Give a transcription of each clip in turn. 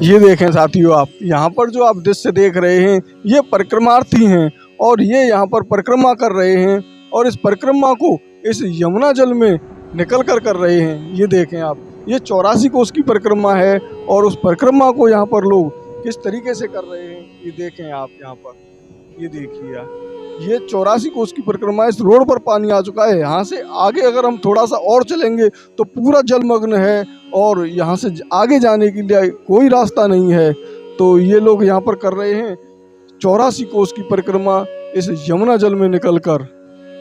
ये देखें साथियों, आप यहाँ पर जो आप दृश्य देख रहे हैं ये परिक्रमार्थी हैं और ये यहाँ पर परिक्रमा कर रहे हैं और इस परिक्रमा को इस यमुना जल में निकल कर रहे हैं। ये देखें आप, ये 84 कोस की परिक्रमा है और उस परिक्रमा को यहाँ पर लोग किस तरीके से कर रहे हैं ये देखें आप। यहाँ पर ये देखिए आप, ये 84 कोस की परिक्रमा, इस रोड पर पानी आ चुका है। यहाँ से आगे अगर हम थोड़ा सा और चलेंगे तो पूरा जलमग्न है और यहाँ से आगे जाने के लिए कोई रास्ता नहीं है। तो ये लोग यहाँ पर कर रहे हैं 84 कोस की परिक्रमा इस यमुना जल में निकलकर।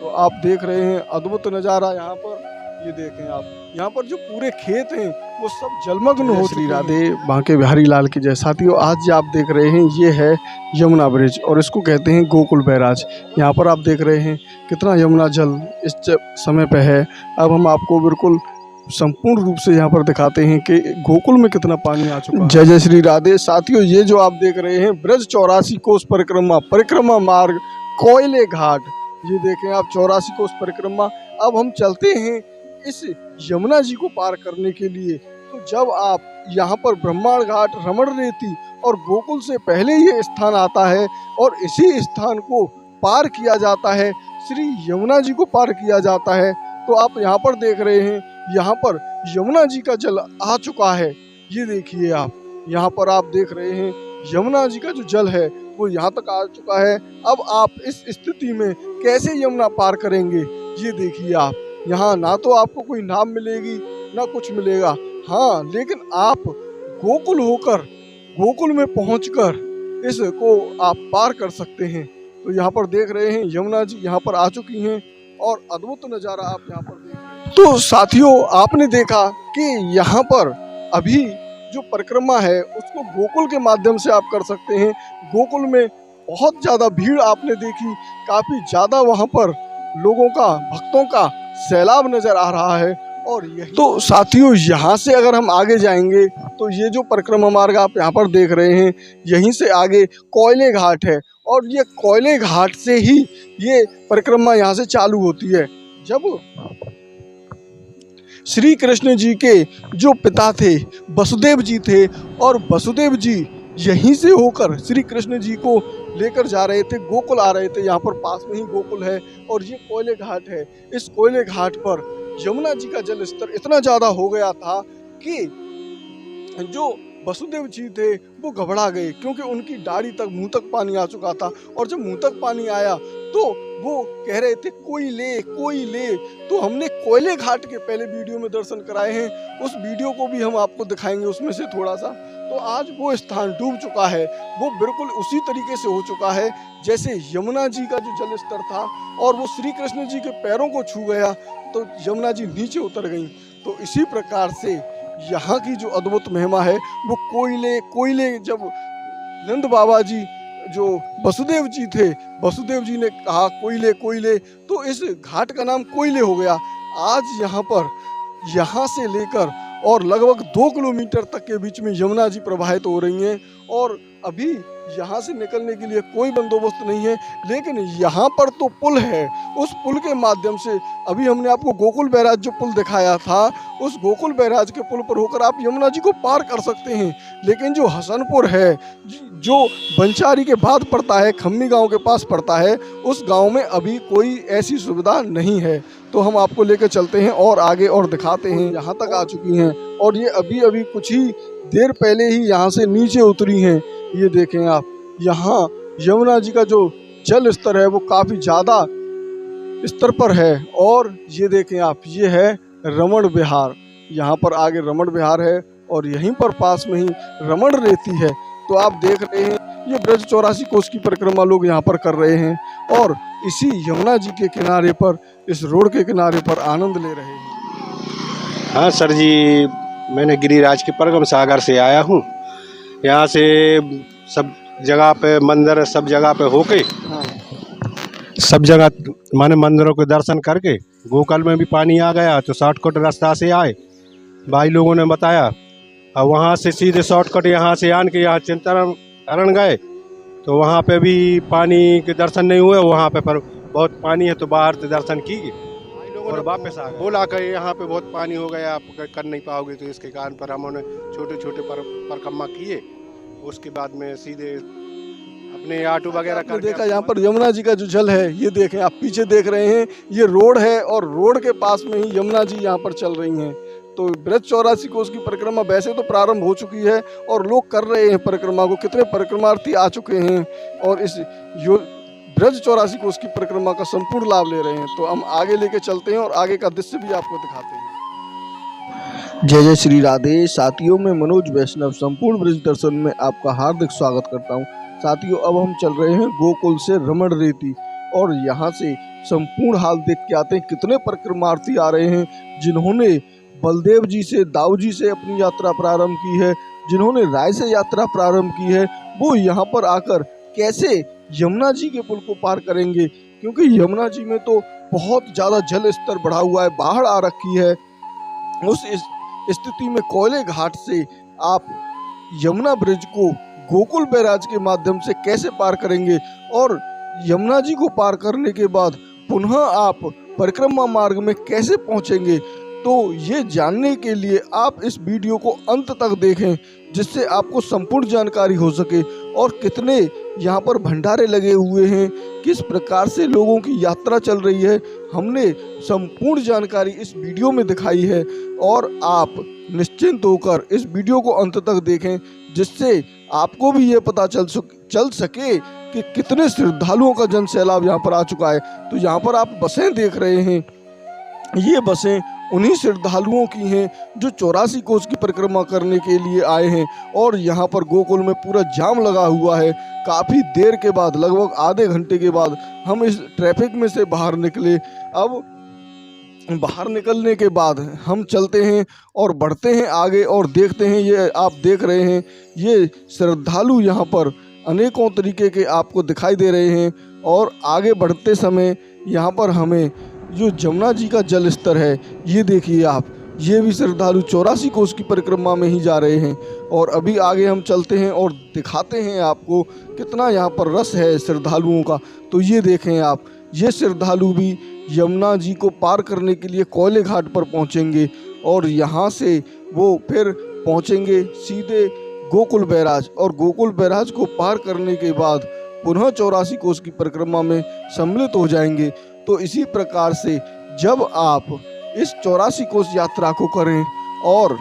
तो आप देख रहे हैं अद्भुत नज़ारा यहाँ पर। ये देखें आप, यहाँ पर जो पूरे खेत हैं वो सब जलमग्न हो। श्री राधे बांके बिहारी लाल की जय। साथियों, आज आप देख रहे हैं ये है यमुना ब्रिज और इसको कहते हैं गोकुल बैराज। यहाँ पर आप देख रहे हैं कितना यमुना जल इस समय पे है। अब हम आपको बिल्कुल संपूर्ण रूप से यहाँ पर दिखाते हैं कि गोकुल में कितना पानी आ चुका है। जय जय श्री राधे। साथियों, ये जो आप देख रहे हैं ब्रज 84 कोस परिक्रमा मार्ग कोयले घाट, ये देखें आप 84 कोस परिक्रमा। अब हम चलते हैं इस यमुना जी को पार करने के लिए। तो जब आप यहाँ पर ब्रह्मांड घाट, रमण रेती और गोकुल से पहले ये स्थान आता है और इसी स्थान को पार किया जाता है, श्री यमुना जी को पार किया जाता है। तो आप यहाँ पर देख रहे हैं, यहाँ पर यमुना जी का जल आ चुका है। ये देखिए आप, यहाँ पर आप देख रहे हैं यमुना जी का जो जल है वो यहाँ तक आ चुका है। अब आप इस स्थिति में कैसे यमुना पार करेंगे ये देखिए आप। यहाँ ना तो आपको कोई नाव मिलेगी ना कुछ मिलेगा, हाँ, लेकिन आप गोकुल होकर गोकुल में पहुंचकर इसको आप पार कर सकते हैं। तो यहाँ पर देख रहे हैं यमुना जी यहाँ पर आ चुकी हैं और अद्भुत नज़ारा आप यहाँ पर देख रहे हैं। तो साथियों, आपने देखा कि यहाँ पर अभी जो परिक्रमा है उसको गोकुल के माध्यम से आप कर सकते हैं। गोकुल में बहुत ज़्यादा भीड़ आपने देखी, काफ़ी ज़्यादा वहाँ पर लोगों का, भक्तों का सैलाब नज़र आ रहा है। और यही तो साथियों, यहाँ से अगर हम आगे जाएंगे तो ये जो परिक्रमा मार्ग आप यहाँ पर देख रहे हैं, यहीं से आगे कोयले घाट है और ये कोयले घाट से ही ये परिक्रमा यहाँ से चालू होती है। जब श्री कृष्ण जी के जो पिता थे वसुदेव जी थे और वसुदेव जी यहीं से होकर श्री कृष्ण जी को लेकर जा रहे थे, गोकुल आ रहे थे। यहाँ पर पास में ही गोकुल है और ये कोयले घाट है। इस कोयले घाट पर यमुना जी का जल स्तर इतना ज़्यादा हो गया था कि जो वसुदेव जी थे वो घबरा गए, क्योंकि उनकी दाढ़ी तक, मुंह तक पानी आ चुका था। और जब मुंह तक पानी आया तो वो कह रहे थे कोई ले, कोई ले। तो हमने कोयले घाट के पहले वीडियो में दर्शन कराए हैं, उस वीडियो को भी हम आपको दिखाएंगे उसमें से थोड़ा सा। तो आज वो स्थान डूब चुका है, वो बिल्कुल उसी तरीके से हो चुका है जैसे यमुना जी का जो जल स्तर था और वो श्री कृष्ण जी के पैरों को छू गया तो यमुना जी नीचे उतर गई। तो इसी प्रकार से यहाँ की जो अद्भुत महिमा है वो कोयले जब नंद बाबा जी जो वसुदेव जी थे, वसुदेव जी ने कहा कोयले, तो इस घाट का नाम कोयले हो गया। आज यहाँ पर, यहाँ से लेकर और लगभग 2 किलोमीटर तक के बीच में यमुना जी प्रवाहित हो रही हैं और अभी यहाँ से निकलने के लिए कोई बंदोबस्त नहीं है। लेकिन यहाँ पर तो पुल है, उस पुल के माध्यम से अभी हमने आपको गोकुल बैराज जो पुल दिखाया था, उस गोकुल बैराज के पुल पर होकर आप यमुना जी को पार कर सकते हैं। लेकिन जो हसनपुर है, जो बंचारी के बाद पड़ता है, खम्मी गांव के पास पड़ता है, उस गांव में अभी कोई ऐसी सुविधा नहीं है। तो हम आपको लेकर चलते हैं और आगे और दिखाते हैं। यहाँ तक आ चुकी हैं और ये अभी कुछ ही देर पहले ही यहाँ से नीचे उतरी हैं। ये देखें आप, यहाँ यमुना जी का जो जल स्तर है वो काफ़ी ज़्यादा स्तर पर है। और ये देखें आप, ये है रमण विहार, यहाँ पर आगे रमण विहार है और यहीं पर पास में ही रमण रेती है। तो आप देख रहे हैं ये ब्रज 84 कोस की परिक्रमा लोग यहाँ पर कर रहे हैं और इसी यमुना जी के किनारे पर, इस रोड के किनारे पर आनंद ले रहे हैं। हाँ सर जी, मैंने गिरिराज के परगम सागर से आया हूँ। यहाँ से सब जगह पे मंदिर, सब जगह पे होके, सब जगह माने मंदिरों के दर्शन करके गोकुल में भी पानी आ गया तो शॉर्टकट रास्ता से आए, भाई लोगों ने बताया। और वहाँ से सीधे शॉर्टकट यहाँ से आन के यहाँ चिंतन अरण गए तो वहाँ पे भी पानी के दर्शन नहीं हुए। वहाँ पे पर बहुत पानी है तो बाहर से दर्शन किए। भाई लोगों और वापस आ गए। बोला कि यहाँ पे बहुत पानी हो गया, आप कर नहीं पाओगे, तो इसके कारण पर हमने छोटे छोटे परिक्रमा किए। उसके बाद में सीधे अपने ऑटो वगैरह आपने देखा यहाँ पर यमुना जी का जो जल है, ये देखें, आप पीछे देख रहे हैं, ये रोड है और रोड के पास में ही यमुना जी यहाँ पर चल रही हैं। तो ब्रज 84 कोस की परिक्रमा वैसे तो प्रारंभ हो चुकी है और लोग कर रहे हैं परिक्रमा को, कितने परिक्रमार्थी आ चुके हैं और इस ब्रज 84 कोस की परिक्रमा का संपूर्ण लाभ ले रहे हैं। तो हम आगे लेके चलते हैं और आगे का दृश्य भी आपको दिखाते हैं। जय जय श्री राधे। साथियों, में मनोज वैष्णव संपूर्ण ब्रज दर्शन में आपका हार्दिक स्वागत करता हूँ। साथियों, अब हम चल रहे हैं गोकुल से रमण रेती और यहाँ से संपूर्ण हाल देख के आते हैं कितने परिक्रमार्थी आ रहे हैं, जिन्होंने बलदेव जी से, दाऊ जी से अपनी यात्रा प्रारंभ की है, जिन्होंने राय से यात्रा प्रारंभ की है, वो यहाँ पर आकर कैसे यमुना जी के पुल को पार करेंगे, क्योंकि यमुना जी में तो बहुत ज़्यादा जल स्तर बढ़ा हुआ है, बाढ़ आ रखी है। उस स्थिति में कोयले घाट से आप यमुना ब्रिज को गोकुल बैराज के माध्यम से कैसे पार करेंगे और यमुना जी को पार करने के बाद पुनः आप परिक्रमा मार्ग में कैसे पहुंचेंगे। तो ये जानने के लिए आप इस वीडियो को अंत तक देखें, जिससे आपको संपूर्ण जानकारी हो सके और कितने यहाँ पर भंडारे लगे हुए हैं, किस प्रकार से लोगों की यात्रा चल रही है, हमने संपूर्ण जानकारी इस वीडियो में दिखाई है। और आप निश्चिंत होकर इस वीडियो को अंत तक देखें, जिससे आपको भी ये पता चल सके कि कितने श्रद्धालुओं का जन सैलाब यहाँ पर आ चुका है। तो यहाँ पर आप बसें देख रहे हैं, ये बसें उन्हीं श्रद्धालुओं की हैं जो 84 कोस की परिक्रमा करने के लिए आए हैं। और यहाँ पर गोकुल में पूरा जाम लगा हुआ है। काफ़ी देर के बाद, लगभग आधे घंटे के बाद हम इस ट्रैफिक में से बाहर निकले। अब बाहर निकलने के बाद हम चलते हैं और बढ़ते हैं आगे और देखते हैं, ये आप देख रहे हैं, ये श्रद्धालु यहाँ पर अनेकों तरीके के आपको दिखाई दे रहे हैं। और आगे बढ़ते समय यहाँ पर हमें जो जमुना जी का जल स्तर है, ये देखिए आप, ये भी श्रद्धालु 84 कोस की परिक्रमा में ही जा रहे हैं। और अभी आगे हम चलते हैं और दिखाते हैं आपको कितना यहाँ पर रस है श्रद्धालुओं का। तो ये देखें आप, ये श्रद्धालु भी यमुना जी को पार करने के लिए कोयले घाट पर पहुँचेंगे और यहाँ से वो फिर पहुँचेंगे सीधे गोकुल बैराज और गोकुल बैराज को पार करने के बाद पुनः 84 कोस की परिक्रमा में सम्मिलित हो जाएंगे। तो इसी प्रकार से जब आप इस 84 कोस यात्रा को करें और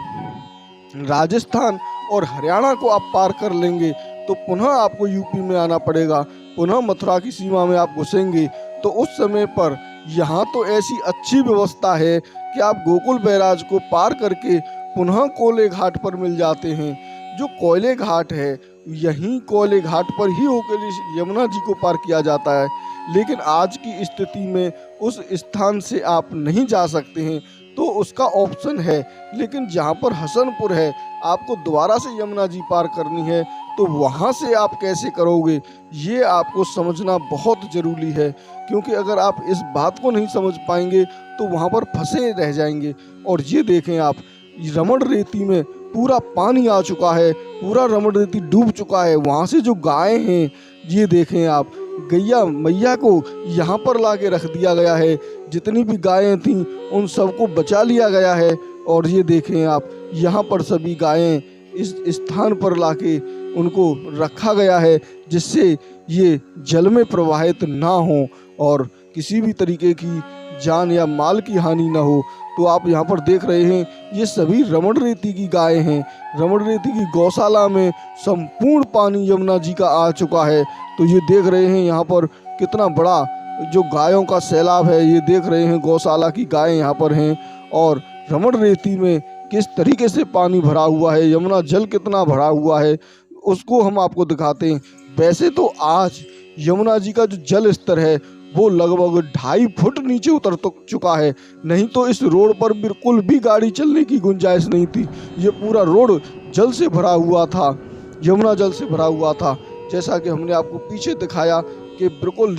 राजस्थान और हरियाणा को आप पार कर लेंगे, तो पुनः आपको यूपी में आना पड़ेगा, पुनः मथुरा की सीमा में आप घुसेंगे। तो उस समय पर यहाँ तो ऐसी अच्छी व्यवस्था है कि आप गोकुल बैराज को पार करके पुनः कोयले घाट पर मिल जाते हैं। जो कोयले घाट है, यहीं कोयले घाट पर ही होकर यमुना जी को पार किया जाता है। लेकिन आज की स्थिति में उस स्थान से आप नहीं जा सकते हैं, तो उसका ऑप्शन है। लेकिन जहाँ पर हसनपुर है, आपको दोबारा से यमुना जी पार करनी है, तो वहाँ से आप कैसे करोगे, ये आपको समझना बहुत ज़रूरी है। क्योंकि अगर आप इस बात को नहीं समझ पाएंगे तो वहाँ पर फंसे रह जाएंगे। और ये देखें आप, रमण रेती में पूरा पानी आ चुका है, पूरा रमण रेती डूब चुका है। वहाँ से जो गाय हैं, ये देखें आप, गैया मैया को यहाँ पर ला के रख दिया गया है। जितनी भी गायें थीं उन सबको बचा लिया गया है। और ये देखें आप, यहाँ पर सभी गायें इस स्थान पर लाके उनको रखा गया है, जिससे ये जल में प्रवाहित ना हो और किसी भी तरीके की जान या माल की हानि ना हो। तो आप यहाँ पर देख रहे हैं, ये सभी रमण रेती की गायें हैं। रमण रेती की गौशाला में संपूर्ण पानी यमुना जी का आ चुका है। तो ये देख रहे हैं यहाँ पर कितना बड़ा जो गायों का सैलाब है, ये देख रहे हैं, गौशाला की गायें यहाँ पर हैं। और रमण रेती में किस तरीके से पानी भरा हुआ है, यमुना जल कितना भरा हुआ है, उसको हम आपको दिखाते हैं। वैसे तो आज यमुना जी का जो जल स्तर है वो लगभग 2.5 फुट नीचे उतर चुका है। नहीं तो इस रोड पर बिल्कुल भी गाड़ी चलने की गुंजाइश नहीं थी। ये पूरा रोड जल से भरा हुआ था, यमुना जल से भरा हुआ था। जैसा कि हमने आपको पीछे दिखाया कि बिल्कुल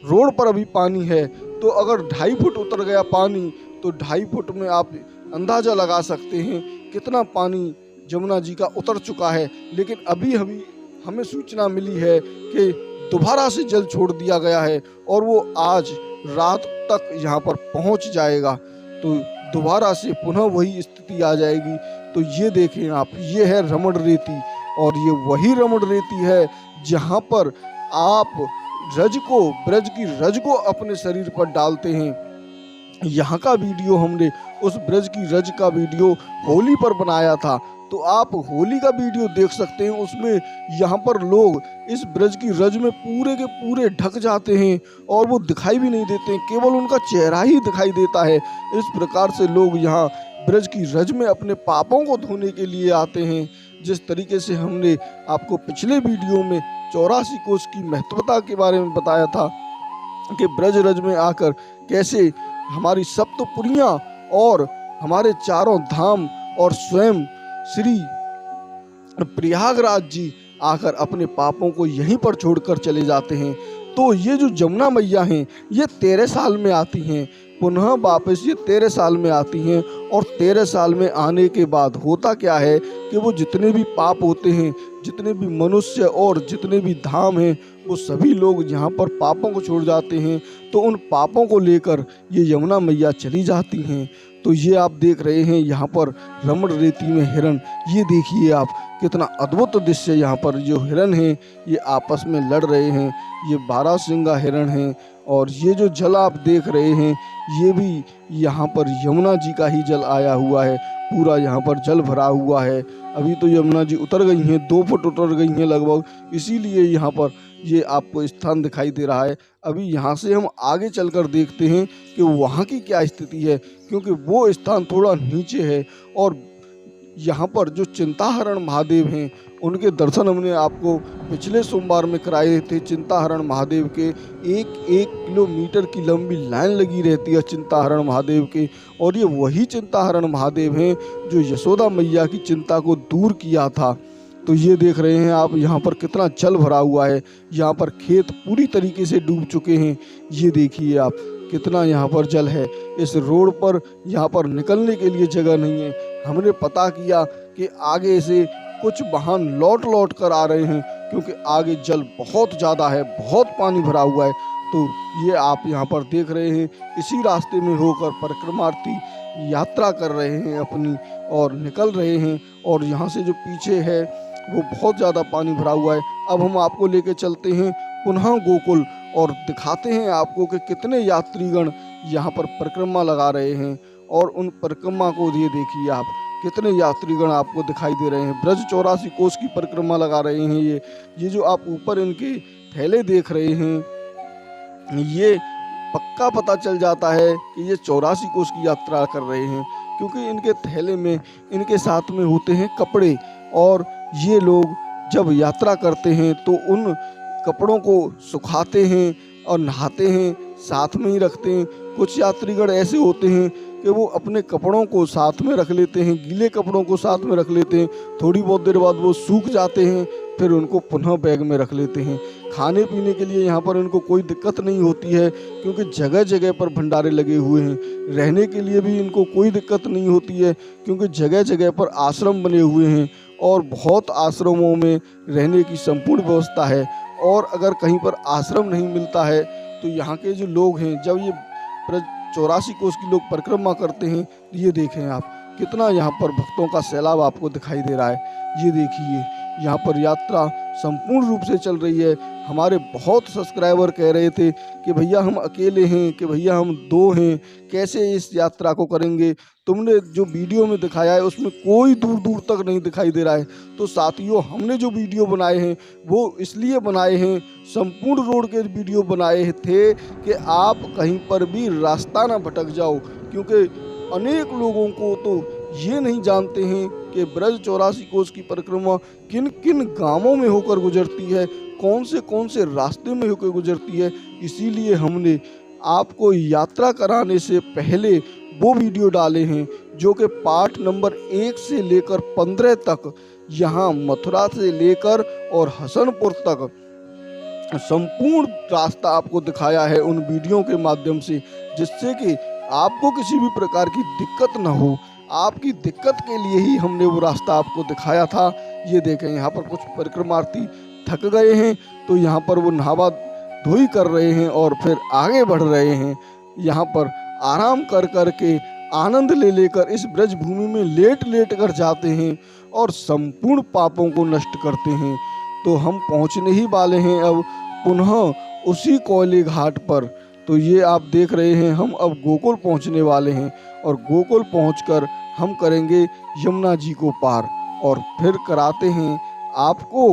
रोड पर अभी पानी है। तो अगर 2.5 फुट उतर गया पानी, तो 2.5 फुट में आप अंदाज़ा लगा सकते हैं कितना पानी यमुना जी का उतर चुका है। लेकिन अभी हमें सूचना मिली है कि दोबारा से जल छोड़ दिया गया है और वो आज रात तक यहाँ पर पहुँच जाएगा तो दोबारा से पुनः वही स्थिति आ जाएगी। तो ये देखें आप, ये है रमण रेती, और ये वही रमण रेती है जहाँ पर आप रज को, ब्रज की रज को अपने शरीर पर डालते हैं। यहाँ का वीडियो हमने उस ब्रज की रज का वीडियो होली पर बनाया था, तो आप होली का वीडियो देख सकते हैं। उसमें यहाँ पर लोग इस ब्रज की रज में पूरे के पूरे ढक जाते हैं और वो दिखाई भी नहीं देते, केवल उनका चेहरा ही दिखाई देता है। इस प्रकार से लोग यहाँ ब्रज की रज में अपने पापों को धोने के लिए आते हैं। जिस तरीके से हमने आपको पिछले वीडियो में 84 कोस की महत्वता के बारे में बताया था कि ब्रज रज में आकर कैसे हमारी सप्तपुरियाँ और हमारे चारों धाम और स्वयं श्री प्रयागराज जी आकर अपने पापों को यहीं पर छोड़कर चले जाते हैं। तो ये जो जमुना मैया हैं ये 13 साल में आती हैं, पुनः वापस ये 13 साल में आती हैं। और 13 साल में आने के बाद होता क्या है कि वो जितने भी पाप होते हैं, जितने भी मनुष्य और जितने भी धाम हैं, वो सभी लोग यहाँ पर पापों को छोड़ जाते हैं। तो उन पापों को लेकर ये यमुना मैया चली जाती हैं। तो ये आप देख रहे हैं यहाँ पर रमण रेती में हिरण, ये देखिए आप कितना अद्भुत दृश्य। यहाँ पर जो हिरण हैं ये आपस में लड़ रहे हैं, ये 12 सिंगा हिरण हैं। और ये जो जल आप देख रहे हैं ये भी यहाँ पर यमुना जी का ही जल आया हुआ है, पूरा यहाँ पर जल भरा हुआ है। अभी तो यमुना जी उतर गई हैं, 2 फुट उतर गई हैं लगभग, इसीलिए यहाँ पर ये आपको स्थान दिखाई दे रहा है। अभी यहाँ से हम आगे चलकर देखते हैं कि वहाँ की क्या स्थिति है, क्योंकि वो स्थान थोड़ा नीचे है। और यहाँ पर जो चिंताहरण महादेव हैं उनके दर्शन हमने आपको पिछले सोमवार में कराए थे। चिंताहरण महादेव के 1 किलोमीटर की लंबी लाइन लगी रहती है चिंताहरण महादेव के, और ये वही चिंताहरण महादेव हैं जो यशोदा मैया की चिंता को दूर किया था। तो ये देख रहे हैं आप यहाँ पर कितना जल भरा हुआ है, यहाँ पर खेत पूरी तरीके से डूब चुके हैं। ये देखिए आप कितना यहाँ पर जल है। इस रोड पर यहाँ पर निकलने के लिए जगह नहीं है। हमने पता किया कि आगे से कुछ वाहन लौट कर आ रहे हैं, क्योंकि आगे जल बहुत ज़्यादा है, बहुत पानी भरा हुआ है। तो ये आप यहाँ पर देख रहे हैं, इसी रास्ते में होकर परिक्रमार्थी यात्रा कर रहे हैं अपनी और निकल रहे हैं। और यहाँ से जो पीछे है वो बहुत ज़्यादा पानी भरा हुआ है। अब हम आपको लेके चलते हैं पुनः गोकुल और दिखाते हैं आपको कि कितने यात्रीगण यहाँ पर परिक्रमा लगा रहे हैं। और उन परिक्रमा को ये देखिए आप, कितने यात्रीगण आपको दिखाई दे रहे हैं। ब्रज 84 कोस की परिक्रमा लगा रहे हैं। ये जो आप ऊपर इनके थैले देख रहे हैं, ये पक्का पता चल जाता है कि ये 84 कोस की यात्रा कर रहे हैं, क्योंकि इनके थैले में इनके साथ में होते हैं कपड़े। और ये लोग जब यात्रा करते हैं तो उन कपड़ों को सुखाते हैं और नहाते हैं, साथ में ही रखते हैं। कुछ यात्रीगण ऐसे होते हैं कि वो अपने कपड़ों को साथ में रख लेते हैं, गीले कपड़ों को साथ में रख लेते हैं, थोड़ी बहुत देर बाद वो सूख जाते हैं, फिर उनको पुनः बैग में रख लेते हैं। खाने पीने के लिए यहाँ पर इनको कोई दिक्कत नहीं होती है, क्योंकि जगह जगह पर भंडारे लगे हुए हैं। रहने के लिए भी इनको कोई दिक्कत नहीं होती है, क्योंकि जगह जगह पर आश्रम बने हुए हैं और बहुत आश्रमों में रहने की संपूर्ण व्यवस्था है। और अगर कहीं पर आश्रम नहीं मिलता है तो यहाँ के जो लोग हैं, जब ये 84 कोस की लोग परिक्रमा करते हैं, ये देखें आप कितना यहाँ पर भक्तों का सैलाब आपको दिखाई दे रहा है। ये देखिए यहाँ पर यात्रा संपूर्ण रूप से चल रही है। हमारे बहुत सब्सक्राइबर कह रहे थे कि भैया हम अकेले हैं, कि भैया हम 2 हैं, कैसे इस यात्रा को करेंगे। तुमने जो वीडियो में दिखाया है उसमें कोई दूर दूर तक नहीं दिखाई दे रहा है। तो साथियों, हमने जो वीडियो बनाए हैं वो इसलिए बनाए हैं, संपूर्ण रोड के वीडियो बनाए थे कि आप कहीं पर भी रास्ता ना भटक जाओ, क्योंकि अनेक लोगों को तो ये नहीं जानते हैं कि ब्रज 84 कोस की परिक्रमा किन किन गांवों में होकर गुजरती है, कौन से रास्ते में होकर गुजरती है। इसीलिए हमने आपको यात्रा कराने से पहले वो वीडियो डाले हैं, जो कि पार्ट नंबर 1 से लेकर 15 तक यहाँ मथुरा से लेकर और हसनपुर तक संपूर्ण रास्ता आपको दिखाया है उन वीडियो के माध्यम से, जिससे कि आपको किसी भी प्रकार की दिक्कत ना हो। आपकी दिक्कत के लिए ही हमने वो रास्ता आपको दिखाया था। ये देखें यहाँ पर कुछ परिक्रमार्थी थक गए हैं, तो यहाँ पर वो नहावा धोई कर रहे हैं और फिर आगे बढ़ रहे हैं। यहाँ पर आराम कर कर के आनंद ले लेकर इस ब्रज भूमि में लेट लेट कर जाते हैं और संपूर्ण पापों को नष्ट करते हैं। तो हम पहुँचने ही वाले हैं अब पुनः उसी कोयले घाट पर। तो ये आप देख रहे हैं हम अब गोकुल पहुँचने वाले हैं और गोकुल पहुँचकर हम करेंगे यमुना जी को पार और फिर कराते हैं आपको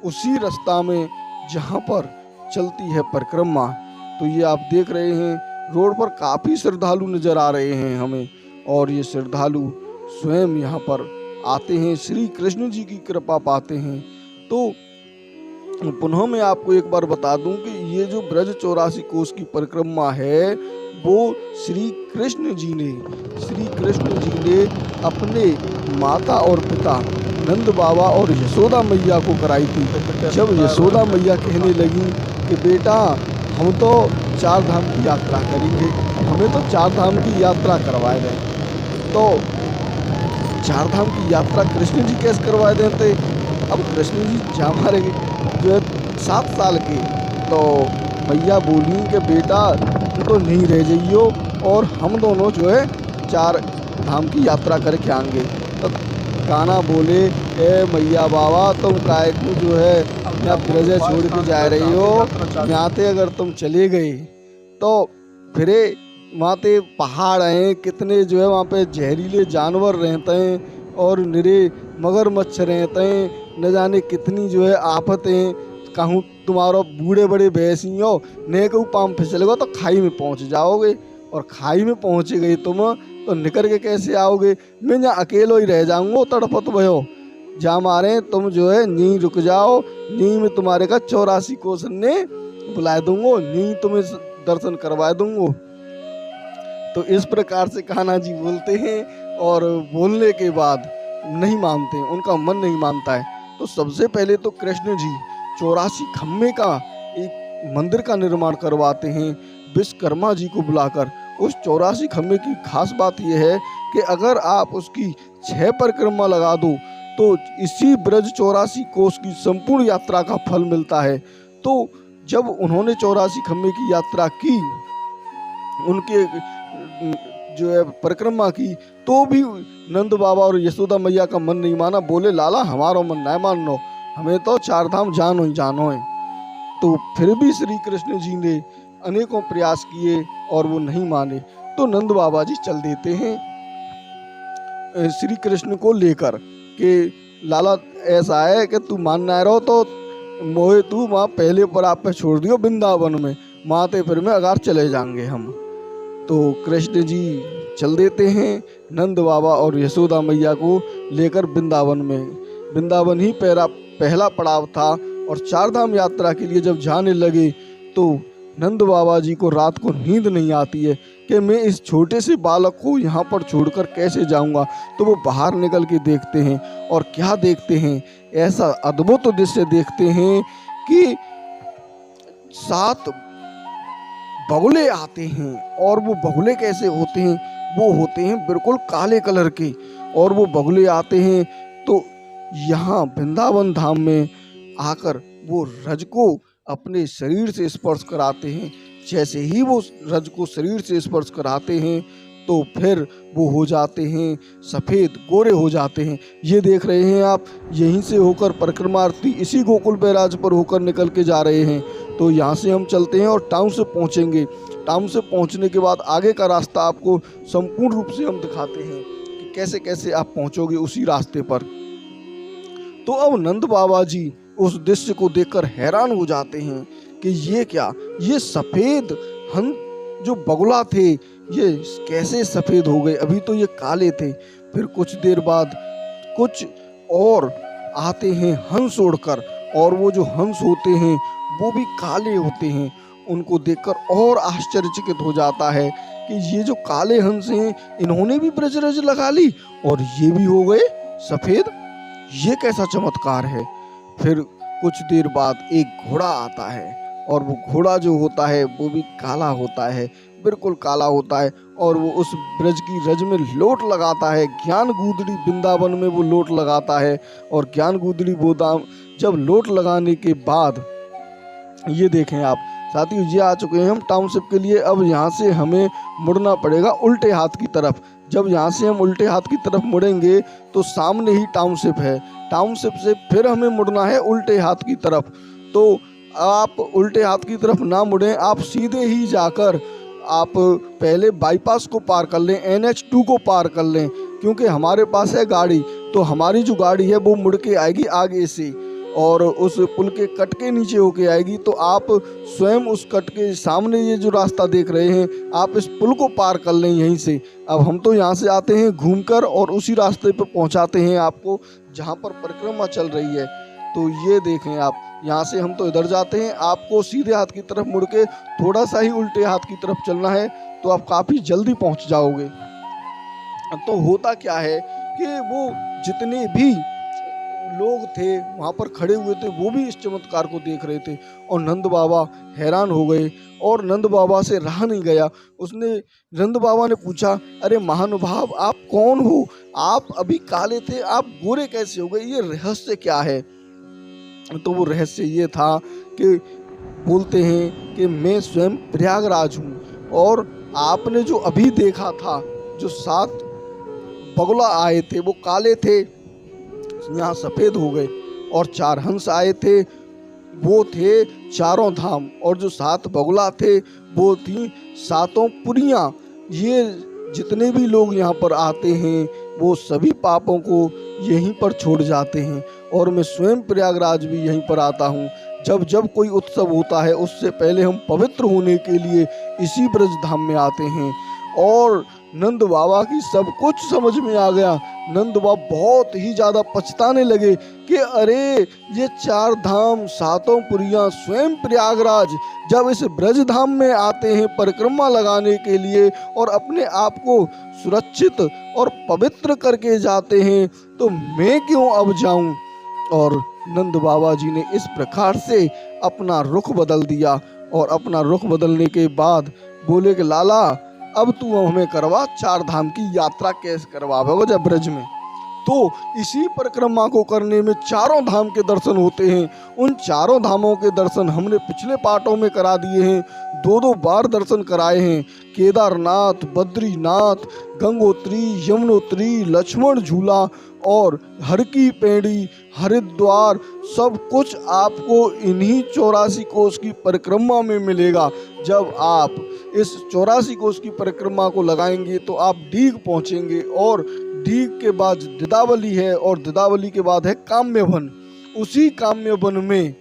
उसी रास्ता में जहाँ पर चलती है परिक्रमा। तो ये आप देख रहे हैं रोड पर काफ़ी श्रद्धालु नजर आ रहे हैं हमें और ये श्रद्धालु स्वयं यहाँ पर आते हैं, श्री कृष्ण जी की कृपा पाते हैं। तो पुनः मैं आपको एक बार बता दूं कि ये जो ब्रज 84 कोस की परिक्रमा है वो श्री कृष्ण जी ने अपने माता और पिता नंद बाबा और यशोदा मैया को कराई थी। जब यशोदा मैया कहने लगी कि बेटा हम तो 4 धाम की यात्रा करेंगे, हमें तो 4 धाम की यात्रा करवाए दें। तो 4 धाम की यात्रा कृष्ण जी कैसे करवाए देते? अब कृष्ण जी जा हमारे जो है 7 साल के, तो मैया बोली कि बेटा तुम तो नहीं रह जाइयो और हम दोनों जो है 4 धाम की यात्रा करके आएंगे। तो कान्हा बोले ए मैया बाबा तुम काय को जो है यहाँ ब्रज छोड़ के जा रही हो, यहाँ से अगर तुम चले गए तो फिर वहाँ पे पहाड़ हैं, कितने जो है वहाँ पे जहरीले जानवर रहते हैं और निरे मगरमच्छ रहते हैं, न जाने कितनी जो है आफतें। कहूँ तुम्हारा बूढ़े बड़े भैंसी हो ने कहूँ पाम फिसलेगा तो खाई में पहुँच जाओगे और खाई में पहुँच गई तुम तो निकल के कैसे आओगे? मैं यहाँ अकेलो ही रह जाऊँगा तड़पत भयो जा मारे तुम जो है नी रुक जाओ, नी में तुम्हारे का 84 कोस ने बुला दूंगो, नी तुम्हें दर्शन करवा दूंगो। तो इस प्रकार से कान्हा जी बोलते हैं और बोलने के बाद नहीं मानते, उनका मन नहीं मानता है। तो सबसे पहले तो कृष्ण जी 84 खम्भे का एक मंदिर का निर्माण करवाते हैं विश्वकर्मा जी को बुलाकर। उस 84 खम्भे की खास बात यह है कि अगर आप उसकी 6 परिक्रमा लगा दो तो इसी ब्रज 84 कोस की संपूर्ण यात्रा का फल मिलता है। तो जब उन्होंने 84 खम्भे की यात्रा की, उनके जो है परिक्रमा की, तो भी नंद बाबा और यशोदा मैया का मन नहीं माना। बोले लाला हमारा मन नहीं मानो, हमें तो 4 धाम जानो ही जानो है। तो फिर भी श्री कृष्ण जी ने अनेकों प्रयास किए और वो नहीं माने। तो नंद बाबा जी चल देते हैं श्री कृष्ण को लेकर कि लाला ऐसा है कि तू मान ना रहो तो मोहे तू वहाँ पहले पर आप पे छोड़ दियो वृंदावन में, माते फिर में अगार चले जाएंगे हम। तो कृष्ण जी चल देते हैं नंद बाबा और यशोदा मैया को लेकर वृंदावन में। वृंदावन ही पहला पड़ाव था और 4 धाम यात्रा के लिए जब जाने लगे तो नंद बाबा जी को रात को नींद नहीं आती है कि मैं इस छोटे से बालक को यहाँ पर छोड़कर कैसे जाऊँगा। तो वो बाहर निकल के देखते हैं और क्या देखते हैं, ऐसा अद्भुत दृश्य देखते हैं कि 7 बगुले आते हैं। और वो बगुले कैसे होते हैं? वो होते हैं बिल्कुल काले कलर के और वो बगुले आते हैं तो यहाँ वृंदावन धाम में आकर वो रज को अपने शरीर से स्पर्श कराते हैं। जैसे ही वो रज को शरीर से स्पर्श कराते हैं तो फिर वो हो जाते हैं सफ़ेद, गोरे हो जाते हैं। ये देख रहे हैं आप, यहीं से होकर परिक्रमार्थी इसी गोकुल बैराज पर होकर निकल के जा रहे हैं। तो यहाँ से हम चलते हैं और टाउन से पहुँचेंगे। टाउन से पहुँचने के बाद आगे का रास्ता आपको संपूर्ण रूप से हम दिखाते हैं कि कैसे कैसे आप पहुँचोगे उसी रास्ते पर। तो अब नंद बाबा जी उस दृश्य को देखकर हैरान हो जाते हैं कि ये क्या, ये सफ़ेद जो बगुला थे ये कैसे सफ़ेद हो गए? अभी तो ये काले थे। फिर कुछ देर बाद कुछ और आते हैं हंस उड़कर और वो जो हंस होते हैं वो भी काले होते हैं। उनको देखकर और आश्चर्यचकित हो जाता है कि ये जो काले हंस हैं इन्होंने भी ब्रजरज लगा ली और ये भी हो गए सफ़ेद, ये कैसा चमत्कार है। फिर कुछ देर बाद एक घोड़ा आता है और वो घोड़ा जो होता है वो भी काला होता है, बिल्कुल काला होता है और वो उस ब्रज की रज में लोट लगाता है। ज्ञान गुदड़ी वृंदावन में वो लोट लगाता है और ज्ञान गुदड़ी गोदाम जब लोट लगाने के बाद ये देखें आप, साथियों ये आ चुके हैं हम टाउनशिप के लिए। अब यहाँ से हमें मुड़ना पड़ेगा उल्टे हाथ की तरफ। जब यहाँ से हम उल्टे हाथ की तरफ मुड़ेंगे तो सामने ही टाउनशिप है। टाउनशिप से फिर हमें मुड़ना है उल्टे हाथ की तरफ। तो आप उल्टे हाथ की तरफ ना मुड़ें, आप सीधे ही जाकर आप पहले बाईपास को पार कर लें, NH2 को पार कर लें, क्योंकि हमारे पास है गाड़ी। तो हमारी जो गाड़ी है वो मुड़ के आएगी आगे से और उस पुल के कट के नीचे होके आएगी। तो आप स्वयं उस कट के सामने ये जो रास्ता देख रहे हैं, आप इस पुल को पार कर लें यहीं से। अब हम तो यहाँ से आते हैं घूमकर और उसी रास्ते पे पहुँचाते हैं आपको जहाँ पर परिक्रमा चल रही है। तो ये देखें आप, यहाँ से हम तो इधर जाते हैं, आपको सीधे हाथ की तरफ मुड़ के थोड़ा सा ही उल्टे हाथ की तरफ चलना है तो आप काफ़ी जल्दी पहुँच जाओगे। तो होता क्या है कि वो जितने भी लोग थे वहाँ पर खड़े हुए थे वो भी इस चमत्कार को देख रहे थे और नंद बाबा हैरान हो गए और नंद बाबा से रहा नहीं गया। नंद बाबा ने पूछा, अरे महानुभाव, आप कौन हो? आप अभी काले थे, आप गोरे कैसे हो गए? ये रहस्य क्या है? तो वो रहस्य ये था कि बोलते हैं कि मैं स्वयं प्रयागराज हूँ और आपने जो अभी देखा था, जो 7 बगुला आए थे वो काले थे, यहाँ सफ़ेद हो गए, और 4 हंस आए थे वो थे चारों धाम, और जो 7 बगुला थे वो थी 7 पुरियाँ। ये जितने भी लोग यहाँ पर आते हैं वो सभी पापों को यहीं पर छोड़ जाते हैं। और मैं स्वयं प्रयागराज भी यहीं पर आता हूँ। जब जब कोई उत्सव होता है उससे पहले हम पवित्र होने के लिए इसी ब्रज धाम में आते हैं। और नंद बाबा की सब कुछ समझ में आ गया। नंद बाबा बहुत ही ज़्यादा पछताने लगे कि अरे ये 4 धाम 7 पुरियाँ स्वयं प्रयागराज जब इस ब्रज धाम में आते हैं परिक्रमा लगाने के लिए और अपने आप को सुरक्षित और पवित्र करके जाते हैं, तो मैं क्यों अब जाऊं? और नंद बाबा जी ने इस प्रकार से अपना रुख बदल दिया और अपना रुख बदलने के बाद बोले कि लाला, अब तू हमें करवा 4 धाम की यात्रा कैसे करवाओगे जब ब्रज में। तो इसी परिक्रमा को करने में 4 धाम के दर्शन होते हैं। उन 4 धामों के दर्शन हमने पिछले पार्टों में करा दिए हैं, 2-2 बार दर्शन कराए हैं। केदारनाथ, बद्रीनाथ, गंगोत्री, यमुनोत्री, लक्ष्मण झूला और हर की पेड़ी, हरिद्वार, सब कुछ आपको इन्हीं 84 कोस की परिक्रमा में मिलेगा। जब आप इस 84 कोस की परिक्रमा को लगाएंगे तो आप डीग पहुंचेंगे और डीग के बाद दिदावली है और दिदावली के बाद है काम्यवन। उसी काम्यवन में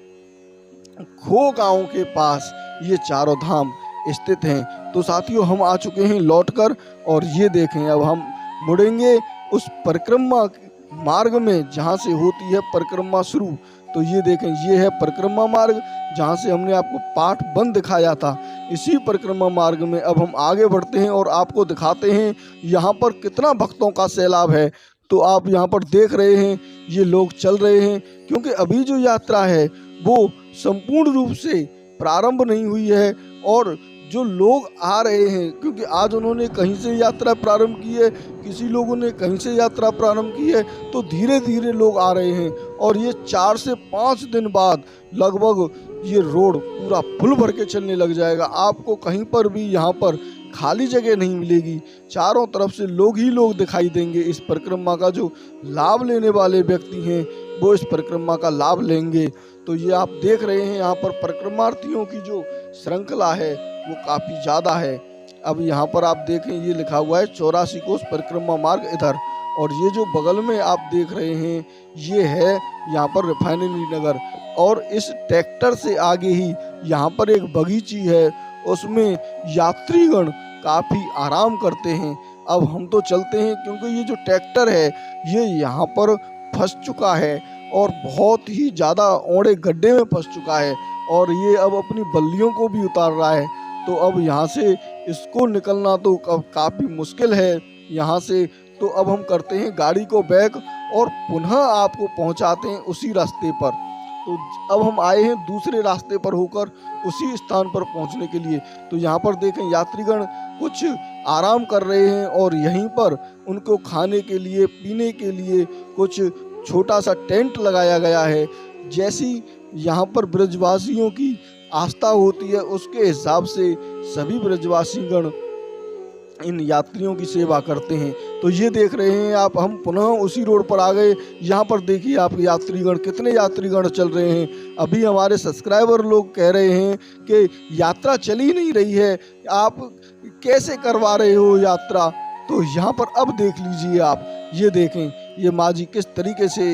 खो गांव के पास ये 4 धाम स्थित हैं। तो साथियों, हम आ चुके हैं लौटकर और ये देखें, अब हम मुड़ेंगे उस परिक्रमा मार्ग में जहाँ से होती है परिक्रमा शुरू। तो ये देखें, ये है परिक्रमा मार्ग जहाँ से हमने आपको पार्ट 1 दिखाया था। इसी परिक्रमा मार्ग में अब हम आगे बढ़ते हैं और आपको दिखाते हैं यहाँ पर कितना भक्तों का सैलाब है। तो आप यहाँ पर देख रहे हैं ये लोग चल रहे हैं, क्योंकि अभी जो यात्रा है वो संपूर्ण रूप से प्रारंभ नहीं हुई है और जो लोग आ रहे हैं, क्योंकि आज उन्होंने कहीं से यात्रा प्रारंभ की है, किसी लोगों ने कहीं से यात्रा प्रारंभ की है, तो धीरे धीरे लोग आ रहे हैं। और ये 4 से 5 दिन बाद लगभग ये रोड पूरा फुल भर के चलने लग जाएगा। आपको कहीं पर भी यहाँ पर खाली जगह नहीं मिलेगी, चारों तरफ से लोग ही लोग दिखाई देंगे। इस परिक्रमा का जो लाभ लेने वाले व्यक्ति हैं वो इस परिक्रमा का लाभ लेंगे। तो ये आप देख रहे हैं यहाँ पर परिक्रमार्थियों की जो श्रृंखला है वो काफ़ी ज़्यादा है। अब यहाँ पर आप देखें, ये लिखा हुआ है 84 कोस परिक्रमा मार्ग इधर, और ये जो बगल में आप देख रहे हैं ये है यहाँ पर रिफाइनरी नगर। और इस ट्रैक्टर से आगे ही यहाँ पर एक बगीची है, उसमें यात्रीगण काफ़ी आराम करते हैं। अब हम तो चलते हैं, क्योंकि ये जो ट्रैक्टर है ये यहाँ पर फंस चुका है और बहुत ही ज़्यादा औड़े गड्ढे में फंस चुका है और ये अब अपनी बल्लियों को भी उतार रहा है। तो अब यहाँ से इसको निकलना तो काफ़ी मुश्किल है यहाँ से। तो अब हम करते हैं गाड़ी को बैक और पुनः आपको पहुँचाते हैं उसी रास्ते पर। तो अब हम आए हैं दूसरे रास्ते पर होकर उसी स्थान पर पहुँचने के लिए। तो यहाँ पर देखें, यात्रीगण कुछ आराम कर रहे हैं और यहीं पर उनको खाने के लिए, पीने के लिए कुछ छोटा सा टेंट लगाया गया है। जैसी यहाँ पर ब्रजवासियों की आस्था होती है उसके हिसाब से सभी ब्रजवासीगण इन यात्रियों की सेवा करते हैं। तो ये देख रहे हैं आप, हम पुनः उसी रोड पर आ गए। यहाँ पर देखिए आप यात्रीगण, कितने यात्रीगण चल रहे हैं। अभी हमारे सब्सक्राइबर लोग कह रहे हैं कि यात्रा चल ही नहीं रही है, आप कैसे करवा रहे हो यात्रा। तो यहाँ पर अब देख लीजिए आप, ये देखें ये माँ जी किस तरीके से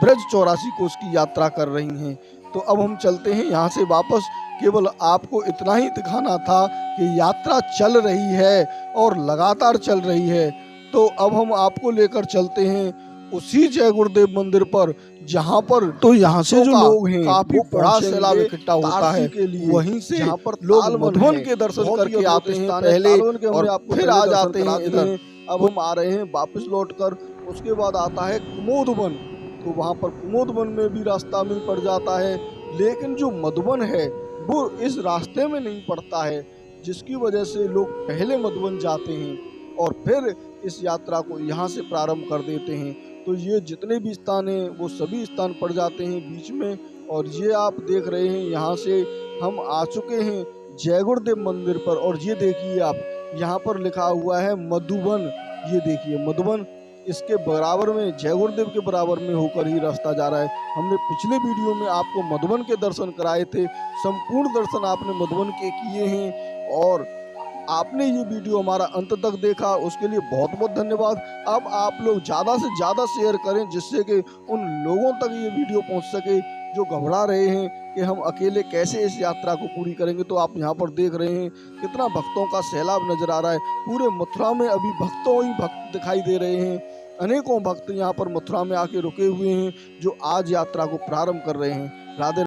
ब्रज 84 कोस की यात्रा कर रही हैं। तो अब हम चलते हैं यहाँ से वापस। केवल आपको इतना ही दिखाना था कि यात्रा चल रही है और लगातार चल रही है। तो अब हम आपको लेकर चलते हैं उसी जय गुरुदेव मंदिर पर, जहाँ पर तो यहाँ से जो लोग हैं काफी बड़ा सैलाब इकट्ठा होता है के लिए। वहीं से यहाँ पर लोग मधुबन के दर्शन करके आते हैं पहले और फिर आ जाते हैं इधर। अब हम आ रहे हैं वापस लौटकर। उसके बाद आता है कुमोदवन। तो वहाँ पर कुमोदवन में भी रास्ता में पड़ जाता है, लेकिन जो मधुबन है वो इस रास्ते में नहीं पड़ता है, जिसकी वजह से लोग पहले मधुबन जाते हैं और फिर इस यात्रा को यहाँ से प्रारंभ कर देते हैं। तो ये जितने भी स्थान हैं वो सभी स्थान पड़ जाते हैं बीच में। और ये आप देख रहे हैं यहाँ से हम आ चुके हैं जय गुरुदेव मंदिर पर। और ये देखिए आप, यहाँ पर लिखा हुआ है मधुबन। ये देखिए मधुबन, इसके बराबर में जय गुरुदेव के बराबर में होकर ही रास्ता जा रहा है। हमने पिछले वीडियो में आपको मधुबन के दर्शन कराए थे, संपूर्ण दर्शन आपने मधुबन के किए हैं और आपने ये वीडियो हमारा अंत तक देखा, उसके लिए बहुत बहुत धन्यवाद। अब आप लोग ज़्यादा से ज़्यादा शेयर करें, जिससे कि उन लोगों तक ये वीडियो पहुंच सके जो घबरा रहे हैं कि हम अकेले कैसे इस यात्रा को पूरी करेंगे। तो आप यहाँ पर देख रहे हैं कितना भक्तों का सैलाब नजर आ रहा है। पूरे मथुरा में अभी भक्तों ही भक्त दिखाई दे रहे हैं। अनेकों भक्त यहाँ पर मथुरा में आके रुके हुए हैं जो आज यात्रा को प्रारंभ कर रहे हैं। राधे।